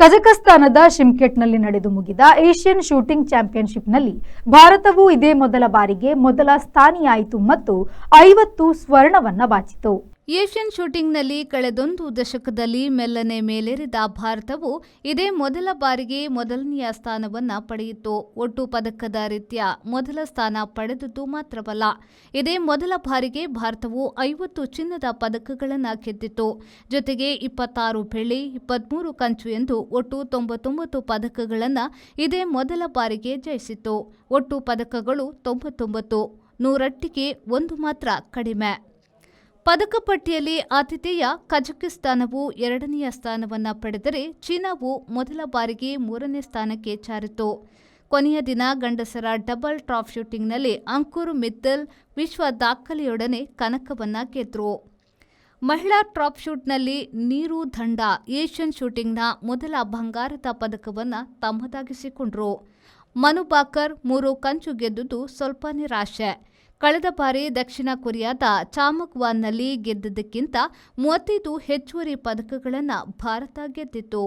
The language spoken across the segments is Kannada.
ಕಜಕಸ್ತಾನದ ಶಿಮ್ಕೆಟ್ನಲ್ಲಿ ನಡೆದು ಮುಗಿದ ಏಷ್ಯನ್ ಶೂಟಿಂಗ್ ಚಾಂಪಿಯನ್ಶಿಪ್ನಲ್ಲಿ ಭಾರತವು ಇದೇ ಮೊದಲ ಬಾರಿಗೆ ಮೊದಲ ಸ್ಥಾನಿಯಾಯಿತು ಮತ್ತು 50 ಸ್ವರ್ಣವನ್ನ ಬಾಚಿತು. ಏಷ್ಯನ್ ಶೂಟಿಂಗ್ನಲ್ಲಿ ಕಳೆದೊಂದು ದಶಕದಲ್ಲಿ ಮೆಲ್ಲನೆ ಮೇಲೇರಿದ ಭಾರತವು ಇದೇ ಮೊದಲ ಬಾರಿಗೆ ಮೊದಲನೆಯ ಸ್ಥಾನವನ್ನು ಪಡೆಯಿತು. ಒಟ್ಟು ಪದಕದ ರೀತಿಯ ಮೊದಲ ಸ್ಥಾನ ಪಡೆದದ್ದು ಮಾತ್ರವಲ್ಲ, ಇದೇ ಮೊದಲ ಬಾರಿಗೆ ಭಾರತವು 50 ಚಿನ್ನದ ಪದಕಗಳನ್ನು ಗೆದ್ದಿತು. ಜೊತೆಗೆ 26 ಬೆಳ್ಳಿ, 23 ಕಂಚು ಎಂದು ಒಟ್ಟು 99 ಪದಕಗಳನ್ನು ಇದೇ ಮೊದಲ ಬಾರಿಗೆ ಜಯಿಸಿತು. ಒಟ್ಟು ಪದಕಗಳು 99, 100ಟ್ಟಿಗೆ 1 ಮಾತ್ರ ಕಡಿಮೆ. ಪದಕ ಪಟ್ಟಿಯಲ್ಲಿ ಆತಿಥೇಯ ಕಜಕಿಸ್ತಾನವು 2ನೇ ಸ್ಥಾನವನ್ನು ಪಡೆದರೆ ಚೀನಾವು ಮೊದಲ ಬಾರಿಗೆ 3ನೇ ಸ್ಥಾನಕ್ಕೆ ಜಾರಿತು. ಕೊನೆಯ ದಿನ ಗಂಡಸರ ಡಬಲ್ ಟ್ರಾಪ್ ಶೂಟಿಂಗ್ನಲ್ಲಿ ಅಂಕುರ್ ಮಿತ್ತಲ್ ವಿಶ್ವ ದಾಖಲೆಯೊಡನೆ ಕನಕವನ್ನು ಗೆದ್ದರು. ಮಹಿಳಾ ಟ್ರಾಪ್ ಶೂಟ್ನಲ್ಲಿ ನೀರು ದಂಡ ಏಷ್ಯನ್ ಶೂಟಿಂಗ್ನ ಮೊದಲ ಬಂಗಾರದ ಪದಕವನ್ನು ತಮ್ಮದಾಗಿಸಿಕೊಂಡರು. ಮನು ಬಾಕರ್ 3 ಕಂಚು ಗೆದ್ದುದು ಸ್ವಲ್ಪ ನಿರಾಶೆ. ಕಳೆದ ಬಾರಿ ದಕ್ಷಿಣ ಕೊರಿಯಾದ ಚಾಮಕ್ವಾನ್ನಲ್ಲಿ ಗೆದ್ದದಕ್ಕಿಂತ 35 ಹೆಚ್ಚುವರಿ ಪದಕಗಳನ್ನು ಭಾರತ ಗೆದ್ದಿತು.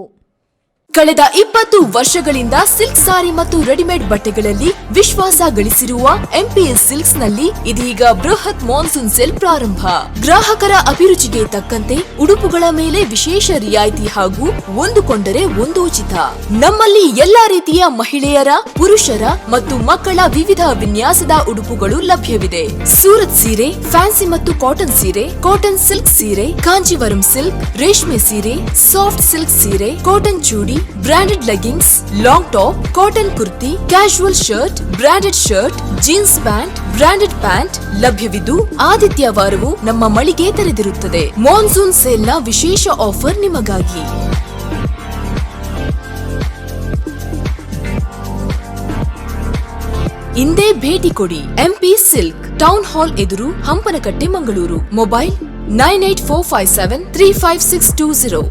ಕಳೆದ 20 ವರ್ಷಗಳಿಂದ ಸಿಲ್ಕ್ ಸಾರಿ ಮತ್ತು ರೆಡಿಮೇಡ್ ಬಟ್ಟೆಗಳಲ್ಲಿ ವಿಶ್ವಾಸ ಗಳಿಸಿರುವ ಎಂಪಿಎಸ್ ಸಿಲ್ಕ್ಸ್ ನಲ್ಲಿ ಇದೀಗ ಬೃಹತ್ ಮಾನ್ಸೂನ್ ಸೇಲ್ ಪ್ರಾರಂಭ. ಗ್ರಾಹಕರ ಅಭಿರುಚಿಗೆ ತಕ್ಕಂತೆ ಉಡುಪುಗಳ ಮೇಲೆ ವಿಶೇಷ ರಿಯಾಯಿತಿ ಹಾಗೂ ಒಂದು ಕೊಂಡರೆ ಒಂದು ಉಚಿತ. ನಮ್ಮಲ್ಲಿ ಎಲ್ಲಾ ರೀತಿಯ ಮಹಿಳೆಯರ, ಪುರುಷರ ಮತ್ತು ಮಕ್ಕಳ ವಿವಿಧ ವಿನ್ಯಾಸದ ಉಡುಪುಗಳು ಲಭ್ಯವಿದೆ. ಸೂರತ್ ಸೀರೆ, ಫ್ಯಾನ್ಸಿ ಮತ್ತು ಕಾಟನ್ ಸೀರೆ, ಕಾಟನ್ ಸಿಲ್ಕ್ ಸೀರೆ, ಕಾಂಜೀವರಂ ಸಿಲ್ಕ್, ರೇಷ್ಮೆ ಸೀರೆ, ಸಾಫ್ಟ್ ಸಿಲ್ಕ್ ಸೀರೆ, cotton chudi, branded leggings, long top, cotton kurti, casual shirt, branded shirt, jeans pant, branded pant ಲಭ್ಯವಿದ್ದು ಆದಿತ್ಯವಾರವೂ ನಮ್ಮ ಮಳಿಗೆ ತೆರೆದಿರುತ್ತದೆ. ಮಾನ್ಸೂನ್ ಸೇಲ್ನ ವಿಶೇಷ ಆಫರ್ ನಿಮಗಾಗಿ. ಇಂದೇ ಭೇಟಿ ಕೊಡಿ. ಎಂಪಿ ಸಿಲ್ಕ್, ಟೌನ್ ಹಾಲ್ ಎದುರು, ಹಂಪನಕಟ್ಟೆ, ಮಂಗಳೂರು. ಮೊಬೈಲ್ 9845735620.